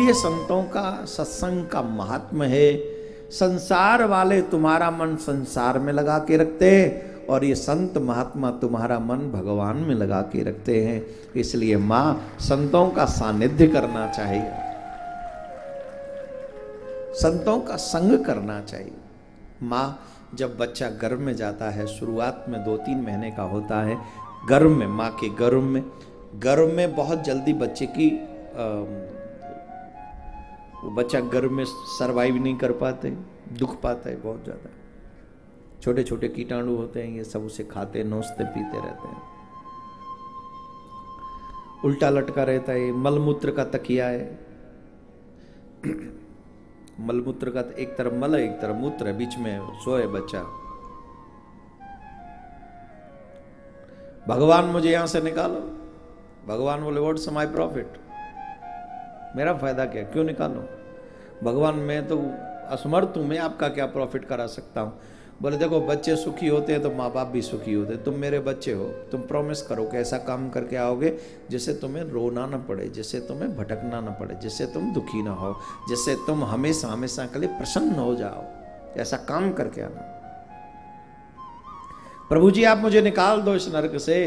इसलिए संतों का सत्संग का महात्म है। संसार वाले तुम्हारा मन संसार में लगा के रखते हैं और ये संत महात्मा तुम्हारा मन भगवान में लगा के रखते हैं। इसलिए माँ संतों का सानिध्य करना चाहिए, संतों का संग करना चाहिए। माँ जब बच्चा गर्भ में जाता है, शुरुआत में 2-3 महीने का होता है, गर्भ में, माँ के गर्भ में बहुत जल्दी बच्चे की वो बच्चा गर्भ में सरवाइव नहीं कर पाते, दुख पाता है बहुत ज़्यादा। छोटे छोटे कीटाणु होते हैं, ये सब उसे खाते नोचते पीते रहते हैं, उल्टा लटका रहता है। मलमूत्र का तकिया है, मलमूत्र का एक तरफ मल है एक तरफ मूत्र है, बीच में सोए बच्चा। भगवान मुझे यहां से निकालो, भगवान बोले व्हाट्स माय प्रॉफिट, मेरा फायदा क्या, क्यों निकालो। भगवान मैं तो असमर्थ हूं, मैं आपका क्या प्रॉफिट करा सकता हूं। बोले देखो बच्चे सुखी होते हैं तो माँ बाप भी सुखी होते हैं, तुम मेरे बच्चे हो, तुम प्रॉमिस करो कि ऐसा काम करके आओगे जिससे तुम्हें रोना ना पड़े, जिससे तुम्हें भटकना ना पड़े, जिससे तुम दुखी ना हो, जिससे तुम हमेशा हमेशा के लिए प्रसन्न हो जाओ, ऐसा काम करके आना। प्रभु जी आप मुझे निकाल दो इस नरक से,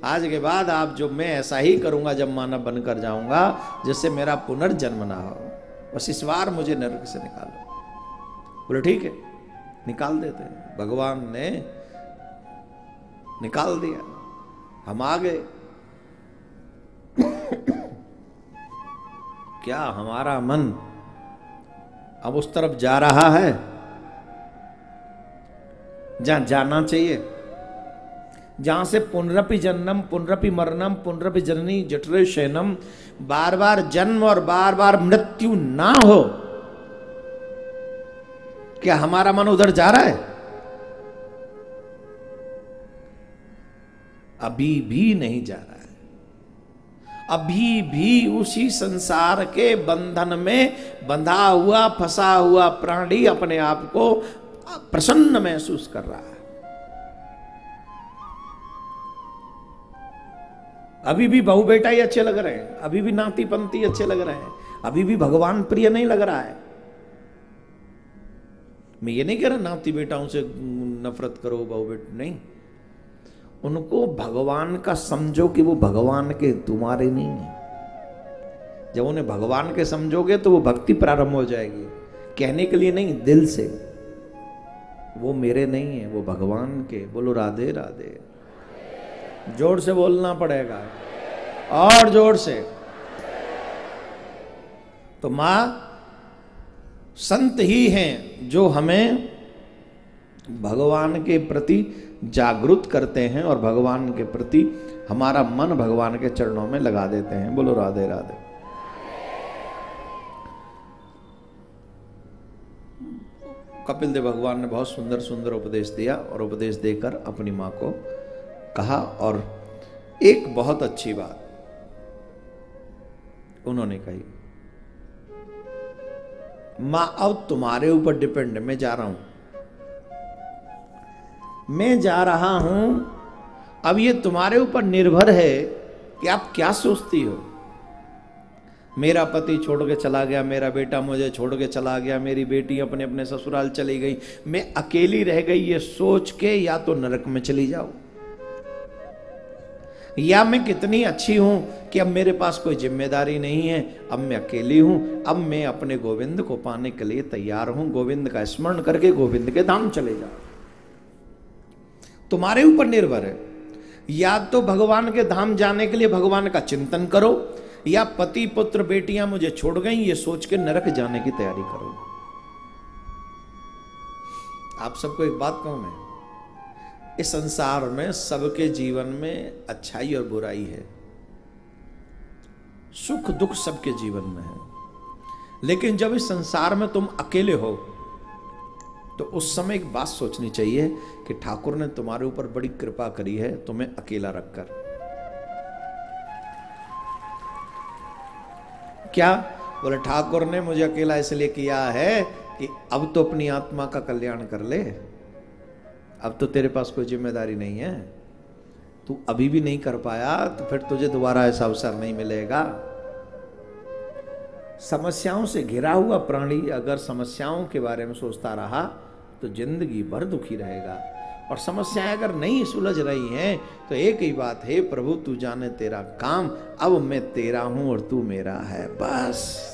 आज के बाद आप जो मैं ऐसा ही करूंगा जब मानव बनकर जाऊंगा जिससे मेरा पुनर्जन्म ना हो, बस इस बार मुझे नरक से निकालो। बोले ठीक है, निकाल देते हैं। भगवान ने निकाल दिया, हम आ गए। क्या हमारा मन अब उस तरफ जा रहा है जहां जाना चाहिए, जहां से पुनरपि जन्म पुनरपि मरणम पुनरपि जननी जठरे शयनम, बार बार जन्म और बार बार मृत्यु ना हो। क्या हमारा मन उधर जा रहा है? अभी भी नहीं जा रहा है, अभी भी उसी संसार के बंधन में बंधा हुआ फंसा हुआ प्राणी अपने आप को प्रसन्न महसूस कर रहा है। अभी भी बहू बेटा ही अच्छे लग रहे हैं, अभी भी नाती पंती अच्छे लग रहे हैं, अभी भी भगवान प्रिय नहीं लग रहा है। मैं ये नहीं कह रहा नाती बेटाओं से नफरत करो, बहू बेटा नहीं, उनको भगवान का समझो कि वो भगवान के तुम्हारे नहीं है। जब उन्हें भगवान के समझोगे तो वो भक्ति प्रारंभ हो जाएगी, कहने के लिए नहीं, दिल से। वो मेरे नहीं है, वो भगवान के। बोलो राधे राधे। जोर से बोलना पड़ेगा, और जोर से। तो मां संत ही हैं जो हमें भगवान के प्रति जागरूक करते हैं और भगवान के प्रति हमारा मन भगवान के चरणों में लगा देते हैं। बोलो राधे राधे। कपिल देव भगवान ने बहुत सुंदर सुंदर उपदेश दिया और उपदेश देकर अपनी मां को कहा, और एक बहुत अच्छी बात उन्होंने कही, मां अब तुम्हारे ऊपर डिपेंड, मैं जा रहा हूं, मैं जा रहा हूं, अब ये तुम्हारे ऊपर निर्भर है कि आप क्या सोचती हो। मेरा पति छोड़ के चला गया, मेरा बेटा मुझे छोड़ के चला गया, मेरी बेटी अपने अपने ससुराल चली गई, मैं अकेली रह गई, ये सोच के या तो नरक में चली जाओ, या मैं कितनी अच्छी हूं कि अब मेरे पास कोई जिम्मेदारी नहीं है, अब मैं अकेली हूं, अब मैं अपने गोविंद को पाने के लिए तैयार हूं, गोविंद का स्मरण करके गोविंद के धाम चले जाओ। तुम्हारे ऊपर निर्भर है, या तो भगवान के धाम जाने के लिए भगवान का चिंतन करो, या पति पुत्र बेटियां मुझे छोड़ गई ये सोच के नरक जाने की तैयारी करो। आप सबको एक बात कहूं, मैं इस संसार में सबके जीवन में अच्छाई और बुराई है, सुख दुख सबके जीवन में है, लेकिन जब इस संसार में तुम अकेले हो तो उस समय एक बात सोचनी चाहिए कि ठाकुर ने तुम्हारे ऊपर बड़ी कृपा करी है तुम्हें अकेला रखकर। क्या बोले? ठाकुर ने मुझे अकेला इसलिए किया है कि अब तो अपनी आत्मा का कल्याण कर ले, अब तो तेरे पास कोई जिम्मेदारी नहीं है, तू अभी भी नहीं कर पाया तो फिर तुझे दोबारा ऐसा अवसर नहीं मिलेगा। समस्याओं से घिरा हुआ प्राणी अगर समस्याओं के बारे में सोचता रहा तो जिंदगी भर दुखी रहेगा। और समस्याएं अगर नहीं सुलझ रही हैं तो एक ही बात है, प्रभु तू जाने तेरा काम, अब मैं तेरा हूं और तू मेरा है, बस।